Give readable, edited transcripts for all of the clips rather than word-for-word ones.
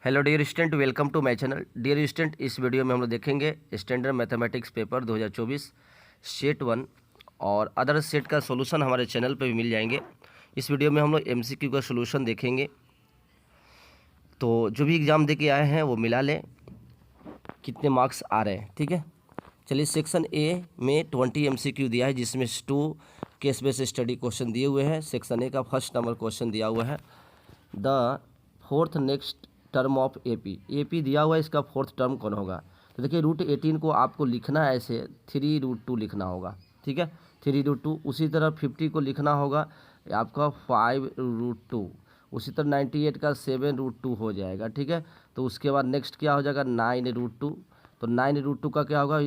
Hello dear student, welcome to my channel. Dear student, इस video में हम लोग देखेंगे स्टैंडर्ड मैथमेटिक्स पेपर 2024 सेट 1 और अदर सेट का सॉल्यूशन हमारे चैनल पे भी मिल जाएंगे। इस वीडियो में हम लोग एमसीक्यू का सॉल्यूशन देखेंगे। तो जो भी एग्ज़ाम दे के आए हैं वो मिला लें कितने मार्क्स आ रहे हैं, ठीक है। चलिए, सेक्शन ए में 20 एमसीक्यू दिया है, जिसमें 2 केस बेस्ड स्टडी क्वेश्चन दिए हुए हैं। सेक्शन ए का फर्स्ट नंबर क्वेश्चन दिया हुआ है, the fourth next term of AP. AP दिया हुआ है, इसका फोर्थ टर्म कौन होगा। तो देखिए, √18 को आपको लिखना है ऐसे 3√2 लिखना होगा, ठीक है, 3√2। उसी तरह 50 को लिखना होगा आपका 5√2। उसी तरह 98 का 7√2 हो जाएगा, ठीक है। तो उसके बाद नेक्स्ट क्या हो जाएगा 9√2। तो 9√2 का क्या होगा,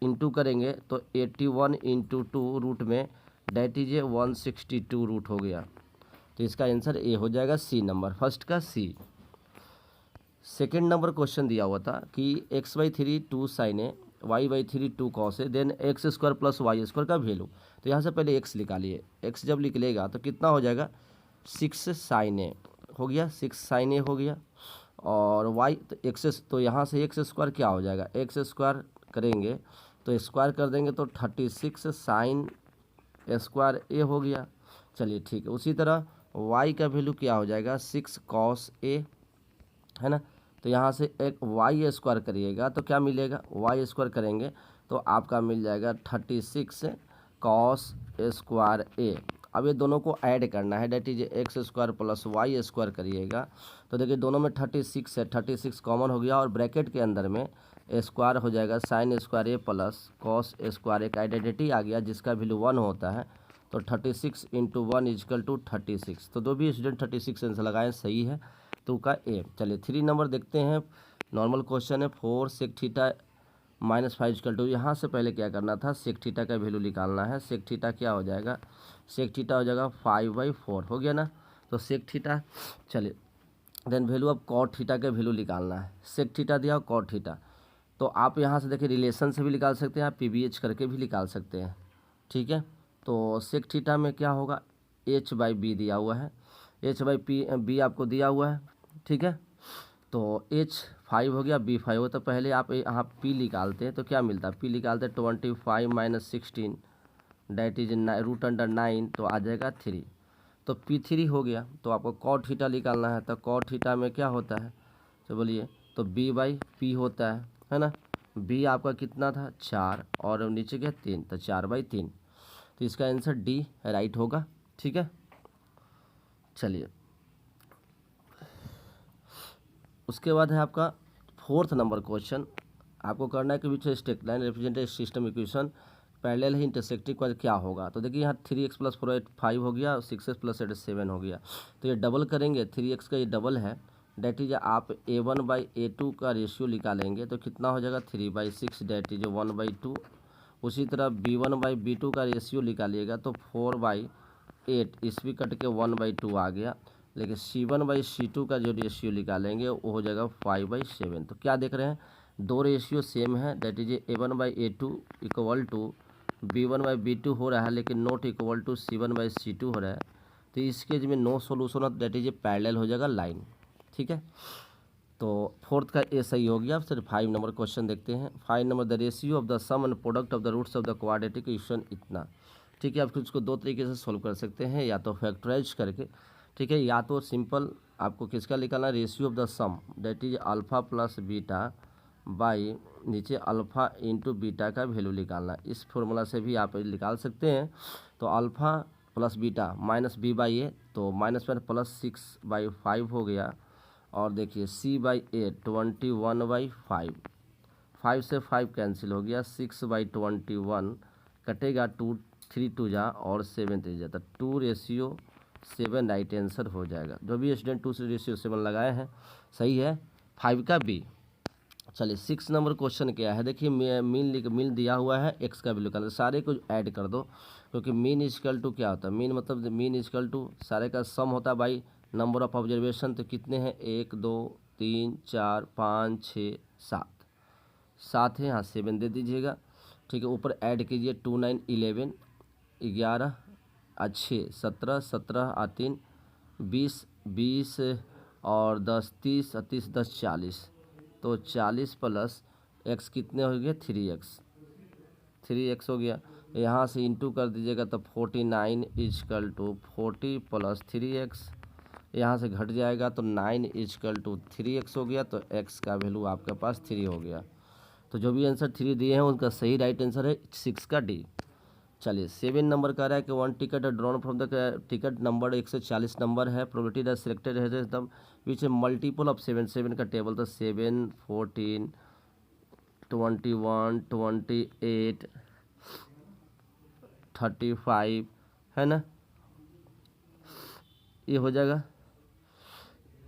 इंटू करेंगे तो 81 इंटू 2 रूट में डेट इज 162 रूट हो गया। तो इसका आंसर ए हो जाएगा, सी नंबर, फर्स्ट का सी। सेकेंड नंबर क्वेश्चन दिया हुआ था कि x/3 2 sin ए, y/3 2 cos ए, देन x² प्लस y² का वैल्यू। तो यहाँ से पहले x निकालिए। x जब निकलेगा तो कितना हो जाएगा 6 sin ए हो गया, 6 sin ए हो गया। और y तो x, तो यहाँ से x² क्या हो जाएगा, x² करेंगे तो स्क्वायर कर देंगे तो 36 sin स्क्वायर ए हो गया। चलिए ठीक है। उसी तरह y का वैल्यू क्या हो जाएगा 6 cos ए, है ना। तो यहाँ से एक y² करिएगा तो क्या मिलेगा, y² करेंगे तो आपका मिल जाएगा 36 cos स्क्वायर ए। अब ये दोनों को ऐड करना है, date is x² plus y² करिएगा तो देखिए दोनों में 36 है, 36 कॉमन हो गया और ब्रैकेट के अंदर में स्क्वायर हो जाएगा sin स्क्वायर ए प्लस cos स्क्वायर ए का आइडेंटिटी आ गया, जिसका वैल्यू 1 होता है। तो 36 इंटू 1 इजकल टू 36। तो दो भी स्टूडेंट 36 आंसर लगाएं, सही है, तो का ए। चलिए 3 नंबर देखते हैं। नॉर्मल क्वेश्चन है 4 sec theta minus 5 equal to. यहाँ से पहले क्या करना था, sec थीटा का वैल्यू निकालना है। sec थीटा क्या हो जाएगा, sec थीटा हो जाएगा 5/4 हो गया ना। तो sec थीटा, चलिए देन वैल्यू अब cot थीटा का वैल्यू निकालना है। sec थीटा दिया और cot थीटा, तो आप यहाँ से देखिए रिलेशन से भी निकाल सकते हैं, आप PBH करके भी निकाल सकते हैं, ठीक है। तो sec थीटा में क्या होगा, h/b दिया हुआ है, h/b आपको दिया हुआ है, ठीक है। तो h 5 हो गया, b 5 हो, तो पहले आप यहाँ p निकालते हैं तो क्या मिलता है, p निकालते हैं 25 माइनस 16 डेट इज √9, तो आ जाएगा 3। तो p3 हो गया। तो आपको cot थीटा निकालना है, तो cot थीटा में क्या होता है, तो बोलिए, तो b/p होता है ना। b आपका कितना था 4 और नीचे क्या 3, तो 4/3। तो इसका आंसर डी राइट होगा, ठीक है। चलिए, उसके बाद है आपका 4th नंबर क्वेश्चन। आपको करना है कि which state line represented system equation parallel है इंटरसेक्टिंग का क्या होगा। तो देखिए यहाँ 3x प्लस 4 8 5 हो गया और 6x प्लस 8 7 हो गया। तो ये डबल करेंगे, 3x का ये डबल है, डेट इज आप a1/a2 का रेशियो निकालेंगे तो कितना हो जाएगा 3/6 डेट इज 1/2। उसी तरह b1/b2 का रेशियो निकालिएगा तो 4/8, इस भी कट के 1/2 आ गया। लेकिन c1/c2 का जो रेशियो निकालेंगे वो हो जाएगा 5/7। तो क्या देख रहे हैं, दो रेशियो सेम है, that is a1/a2 equal to b1/b2 हो रहा है, लेकिन नॉट इक्वल टू c1/c2 हो रहा है। तो इस केस में no solution, that is parallel हो जाएगा लाइन, ठीक है। तो 4th का ए सही हो गया। फिर 5 नंबर क्वेश्चन देखते हैं। 5 number, the ratio of the sum and product of the roots of the quadratic equation इतना, ठीक है। आप इसको दो तरीके से सॉल्व कर सकते हैं, या तो फैक्टराइज करके, ठीक है, या तो सिंपल आपको किसका निकालना, ratio of the sum that is alpha plus beta by नीचे अल्फ़ा इंटू बीटा का वैल्यू निकालना। इस फॉर्मूला से भी आप निकाल सकते हैं। तो alpha plus beta minus b/a, तो माइनस में प्लस 6/5 हो गया। और देखिए c/8 21/5, 5 से 5 कैंसिल हो गया, 6/21 कटेगा, 2 3 2 जा और 7 3 जाता, 2:7 राइट आंसर हो जाएगा। जो भी स्टूडेंट 2:7 लगाए हैं सही है, 5 का बी। चलिए 6 नंबर क्वेश्चन क्या है, देखिए मीन दिया हुआ है, एक्स का वैल्यू निकालना, सारे को ऐड कर दो, क्योंकि मीन इजकल टू क्या होता है, मीन मतलब मीन इजकल टू सारे का सम होता है बाई नंबर ऑफ ऑब्जर्वेशन। तो कितने हैं 1 2 3 4 5 6 7, 7 है, यहाँ 7 दे दीजिएगा, ठीक है। ऊपर ऐड कीजिए 2 9 11 11 6 17 17 3 20 20 और 10 30 30 10 40, तो 40 प्लस एक्स कितने हो गए 3x हो गया। यहाँ से इंटू कर दीजिएगा तो 49 इजकल टू 40 प्लस 3x, यहाँ से घट जाएगा तो 9 इजकल टू 3x हो गया, तो x का वैल्यू आपके पास 3 हो गया। तो जो भी आंसर 3 दिए हैं उनका सही राइट आंसर है 6 का डी। चलिए 7 नंबर कह रहा है कि 1 ticket drawn from the ticket number 140 number है, प्रोबेबिलिटी दैट सिलेक्टेड है तब विच ए मल्टीपल ऑफ 7 का टेबल, तो 7 14 21 28 35 है ना, ये हो जाएगा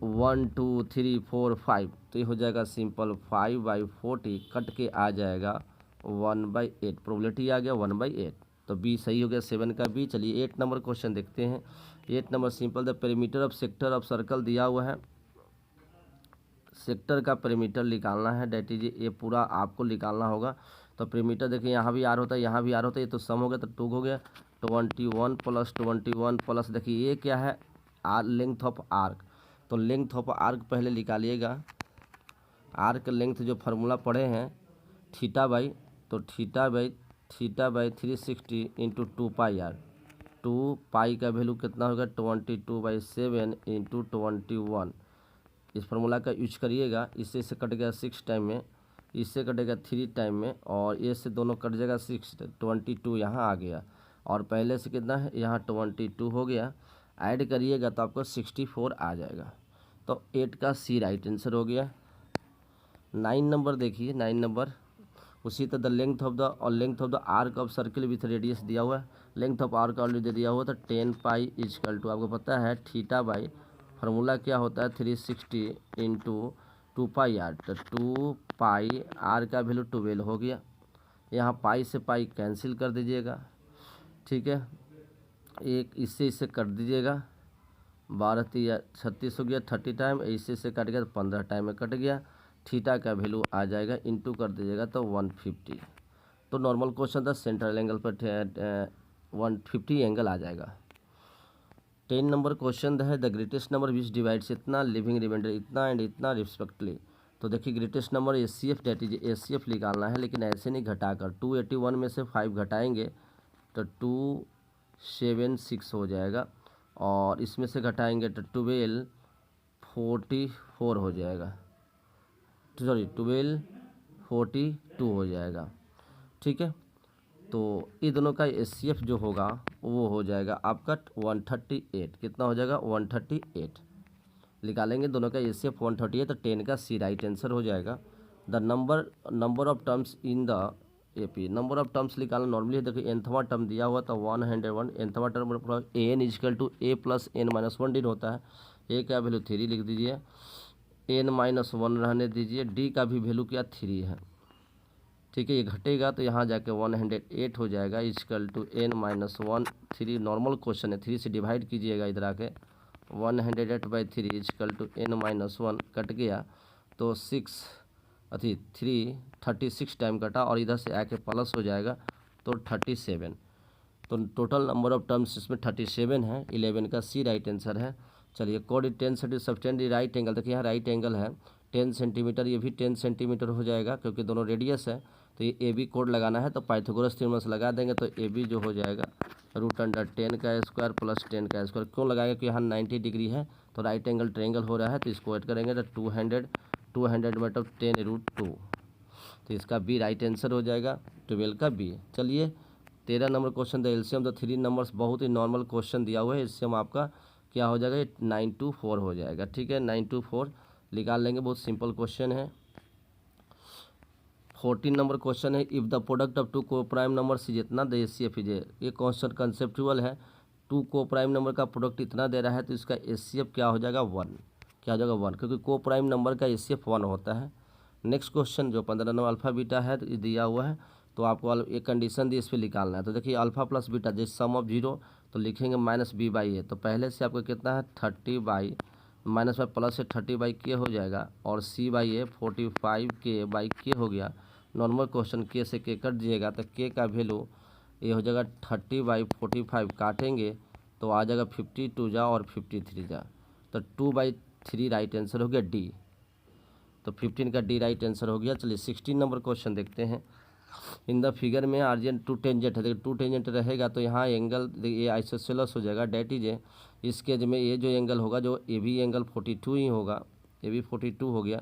1 2 3 4 5, तो ये हो जाएगा सिंपल 5/40 कट के आ जाएगा 1/8, प्रोबेबिलिटी आ गया 1/8, तो बी सही हो गया 7 का बी। चलिए 8 नंबर क्वेश्चन देखते हैं। 8 number simple, the perimeter of sector of circle दिया हुआ है, सेक्टर का पेरीमीटर निकालना है, डेट इज ये पूरा आपको निकालना होगा। तो पेरीमीटर देखिए यहाँ भी आर होता है, यहाँ भी आर होता है, ये तो सम हो गया तो 2 हो गया, 21 प्लस 21 प्लस देखिए ये क्या है आर, लेंथ ऑफ आर्क, तो लेंथ ऑफ आर्क पहले निकालिएगा। आर्क लेंथ जो फार्मूला पढ़े हैं थीटा बाई, तो थीटा बाई 360 इंटू 2πr, 2π का वैल्यू कितना होगा 22/7 इंटू 21, इस फार्मूला का यूज करिएगा। इससे से कट गया 6 टाइम में, इससे कटेगा 3 टाइम में, और ये से दोनों कट जाएगा 6, 22 यहाँ आ गया, और पहले से कितना है यहाँ 22 हो गया, ऐड करिएगा तो आपको 64 आ जाएगा, तो 8 का सी राइट आंसर हो गया। 9 नंबर देखिए, 9 नंबर उसी तरह length of the arc of circle with radius दिया हुआ है, लेंथ ऑफ आर्क ऑलरेडी दे दिया हुआ, तो 10π इजकल टू आपको पता है थीटा बाई फार्मूला क्या होता है 360 इंटू 2πr, तो 2π आर का वैल्यू 12 हो गया, यहाँ पाई से पाई कैंसिल कर दीजिएगा, ठीक है, एक इससे कर दीजिएगा, 12 3 36 हो गया, 30 टाइम, इससे कट गया तो 15 टाइम में कट गया, थीटा का वैल्यू आ जाएगा, इंटू कर दीजिएगा तो 150, तो नॉर्मल क्वेश्चन था सेंट्रल एंगल पर 150 एंगल आ जाएगा। 10 नंबर क्वेश्चन है the greatest number which divides इतना, लिविंग रिमाइंडर इतना एंड इतना रिस्पेक्टली, तो देखिए greatest number HCF that is HCF निकालना है, लेकिन ऐसे नहीं घटाकर 281 में से 5 घटाएंगे तो 276 हो जाएगा, और इसमें से घटाएंगे तो 1244 हो जाएगा, सॉरी 1242 हो जाएगा, ठीक है। तो ये दोनों का एचसीएफ जो होगा वो हो जाएगा आपका 138, कितना हो जाएगा 138 निकालेंगे, दोनों का एचसीएफ 138, तो 10 का सी राइट आंसर हो जाएगा। The number of terms in the AP, number of terms निकालना नॉर्मली देखिए nthवा टर्म दिया हुआ था 101, nthवा term an equal to a plus n-1 दिन होता है, a का वैल्यू 3 लिख दीजिए, n-1 रहने दीजिए, d का भी वैल्यू क्या 3 है, ठीक है, ये घटेगा तो यहाँ जाके 108 हो जाएगा is equal to n-1, 3 normal question है, 3 से डिवाइड कीजिएगा इधर आके, 108/3 इजकल टू n-1 कट गया तो 36 टाइम कटा, और इधर से आके प्लस हो जाएगा तो 37, तो टोटल नंबर ऑफ टर्म्स इसमें 37 है, 11 का सी राइट आंसर है। चलिए कोड 10 सेंटीमीटर राइट एंगल, देखिए यहाँ राइट एंगल है 10 सेंटीमीटर, ये भी 10 सेंटीमीटर हो जाएगा क्योंकि दोनों रेडियस है, तो ये ए बी कोड लगाना है, तो पाइथागोरस थ्योरम से लगा देंगे, तो ए बी जो हो जाएगा √10 का स्क्वायर प्लस 10 का स्क्वायर, क्यों लगाएगा कि यहाँ 90 डिग्री है, तो राइट एंगल ट्रायंगल हो रहा है, तो इसको ऐड करेंगे तो 200 मतलब 10√2, तो इसका बी राइट आंसर हो जाएगा, 12 का बी। चलिए 13 number question the LCM the 3 numbers, बहुत ही नॉर्मल क्वेश्चन दिया हुआ है, एलसीएम आपका क्या हो जाएगा 924 हो जाएगा, ठीक है, 924 निकाल लेंगे, बहुत सिंपल क्वेश्चन है। 14 नंबर क्वेश्चन है इफ़ द प्रोडक्ट ऑफ 2 को प्राइम नंबर से जितना द एचसीएफ इज, ये क्वेश्चन कंसेप्चुअल है, 2 को प्राइम नंबर का प्रोडक्ट इतना दे रहा है तो इसका एचसीएफ क्या हो जाएगा 1, क्या हो जाएगा 1, क्योंकि को प्राइम नंबर का एचसीएफ 1 होता है। नेक्स्ट क्वेश्चन जो 15 नंबर अल्फा बीटा है तो दिया हुआ है, तो आपको एक कंडीशन दी, इस पर निकालना है, तो देखिए अल्फा प्लस बीटा जैसे सम ऑफ 0 तो लिखेंगे -b/a, तो पहले से आपको कितना है 30 माइनस बाई प्लस से 30/k हो जाएगा, और c/a 45k/k हो गया, नॉर्मल क्वेश्चन k से k कट दिएगा तो k का वैल्यू ये हो जाएगा 30/45, काटेंगे तो आ जाएगा 52 जा और 53 जा, तो 3 राइट आंसर हो गया डी। तो 15 का डी राइट आंसर हो गया। चलिए 16 नंबर क्वेश्चन देखते हैं। इन द फिगर में आर्जेंट टू टेंजेंट है, देखिए टू टेंजेंट रहेगा तो यहाँ एंगल ये आइसोसेलेस हो जाएगा, डेट इज इस केस में ये जो एंगल होगा जो ए बी एंगल 42 ही होगा, ए बी 42 हो गया।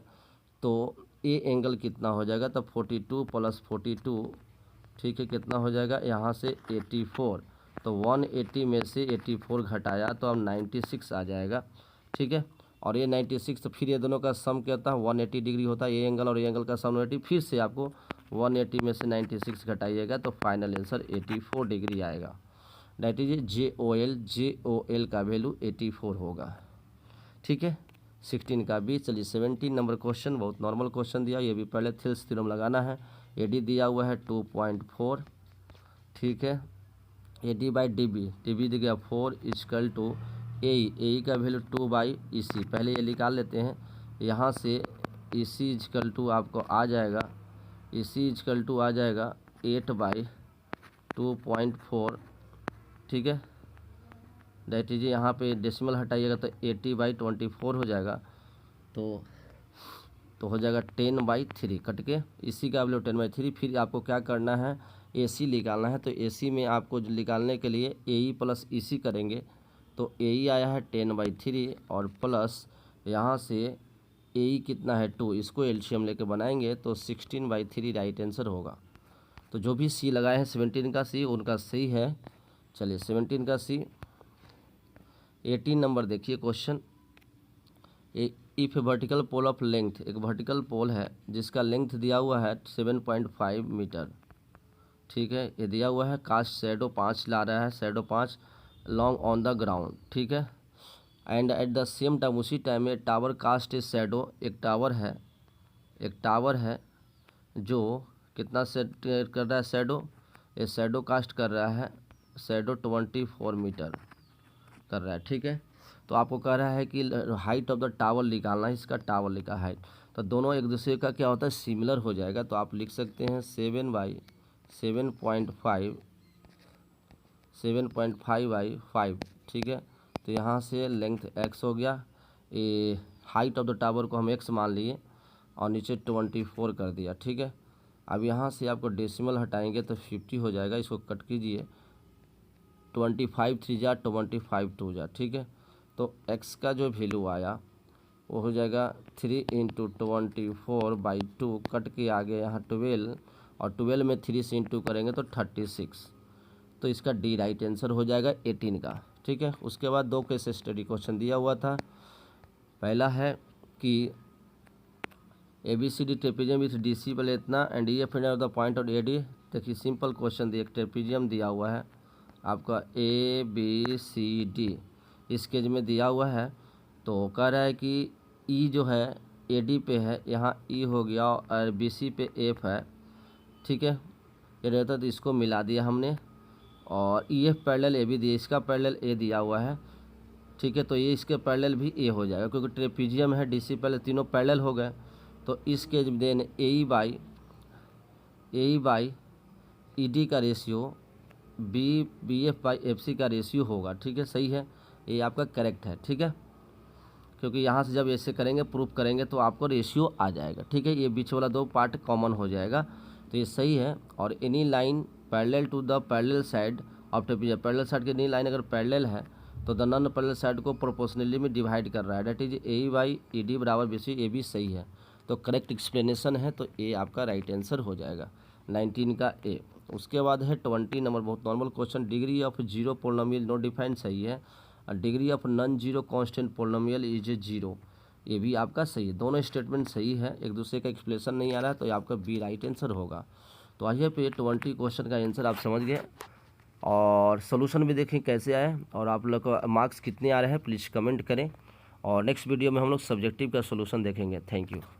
तो ये एंगल कितना हो जाएगा, तब 42 + 42 ठीक है कितना हो जाएगा यहाँ से 84। तो 180 में से 84 घटाया तो अब 96 आ जाएगा, ठीक है। और ये 96 तो फिर ये दोनों का सम क्या होता है 180 डिग्री होता है, ये एंगल और ये एंगल का सम 180, फिर से आपको 180 में से 96 घटाइएगा तो फाइनल आंसर 84 डिग्री आएगा। That is J O L का वैल्यू 84 होगा, ठीक है। 16 का बी। चलिए 17 नंबर क्वेश्चन बहुत नॉर्मल क्वेश्चन दिया, ये भी पहले थेल्स थ्योरम लगाना है। एडी दिया हुआ है 2.4, ठीक है। एडी बाई डी बी दिया गया 4 = ए का वैल्यू 2/EC। पहले ये निकाल लेते हैं यहाँ से। EC = आपको आ जाएगा, EC = आ जाएगा 8/2.4, ठीक है। दैट इज यहाँ पे डेसिमल हटाइएगा तो 80/24 हो जाएगा। तो हो जाएगा 10/3 कट के, इसी का वैल्यू 10/3। फिर आपको क्या करना है AC निकालना है। तो AC में आपको निकालने के लिए AE + EC करेंगे। तो AE आया है 10/3 और प्लस यहाँ से AE कितना है 2, इसको एलसीएम लेके बनाएंगे तो 16/3 राइट आंसर होगा। तो जो भी C लगाए हैं 17 का C उनका सही है। चलिए 17 का C। 18 नंबर देखिए question. If vertical pole of length, एक वर्टिकल पोल है जिसका लेंथ दिया हुआ है 7.5 मीटर, ठीक है। ये दिया हुआ है कास्ट शैडो 5 ला रहा है, shadow 5 long on the ground, ठीक है। And at the same time उसी टाइम में टावर कास्ट ए शैडो, एक टावर है जो कितना सेट कर रहा है शैडो, ये शैडो कास्ट कर रहा है, शैडो 24 मीटर कर रहा है, ठीक है। तो आपको कह रहा है कि हाइट ऑफ द टावर निकालना है, इसका टावर लिखा हाइट। तो दोनों एक दूसरे का क्या होता है सिमिलर हो जाएगा। तो आप लिख सकते हैं 7/5, ठीक है। तो यहाँ से लेंथ x हो गया, ये हाइट ऑफ द टावर को हम x मान लिए और नीचे 24 कर दिया, ठीक है। अब यहाँ से आपको डेसिमल हटाएंगे तो 50 हो जाएगा, इसको कट कीजिए 25 3 जा 25 2 जा, ठीक है। तो x का जो वैल्यू आया वो हो जाएगा 3 × 24/2 कट के आगे यहाँ 12 और 12 में 3 से इंटू करेंगे तो 36। तो इसका डी राइट आंसर हो जाएगा 18 का, ठीक है। उसके बाद 2 केस स्टडी क्वेश्चन दिया हुआ था। पहला है कि ABCD ट्रेपेजियम विथ DC पहले इतना and EF of the point of AD। देखिए सिंपल क्वेश्चन दिया, ट्रेपेजियम दिया हुआ है आपका ABCD इस केज में दिया हुआ है। तो कह रहा है कि E जो है AD पे है, यहाँ E हो गया और BC पे F है, ठीक है। ये रहता तो इसको मिला दिया हमने और EF पैरेलल AB दिया, इसका पैरेलल A दिया हुआ है, ठीक है। तो ये इसके पैरेलल भी A हो जाएगा क्योंकि ट्रेपेजियम है DC पैरेलल, तीनों पैरेलल हो गए। तो इस केज में देन AE बाई ED का रेशियो BF/FC का रेशियो होगा, ठीक है। सही है, ये आपका करेक्ट है, ठीक है। क्योंकि यहाँ से जब ऐसे करेंगे प्रूफ करेंगे तो आपको रेशियो आ जाएगा, ठीक है। ये बीच वाला 2 पार्ट कॉमन हो जाएगा, तो ये सही है। और any line parallel to the parallel side of trapezium, parallel side की एनी लाइन अगर पैरेलल है तो द नॉन पैरेलल साइड को प्रोपोर्शनली में डिवाइड कर रहा है, दैट इज AE/ED = BC। ये भी सही है, तो करेक्ट एक्सप्लेनेशन है, तो ए आपका राइट आंसर हो जाएगा 19 का ए। उसके बाद है 20 नंबर बहुत normal question. Degree of zero polynomial no defined सही है, और degree of non zero constant polynomial is 0, ये भी आपका सही है। दोनों स्टेटमेंट सही है, एक दूसरे का एक्सप्लेनेशन नहीं आ रहा है, तो आपका बी राइट आंसर होगा। तो आइए पे 20 क्वेश्चन का आंसर आप समझ गए और सोल्यूशन भी देखें कैसे आए और आप लोग को मार्क्स कितने आ रहे हैं प्लीज़ कमेंट करें। और नेक्स्ट वीडियो में हम लोग सब्जेक्टिव का सोल्यूशन देखेंगे। Thank you.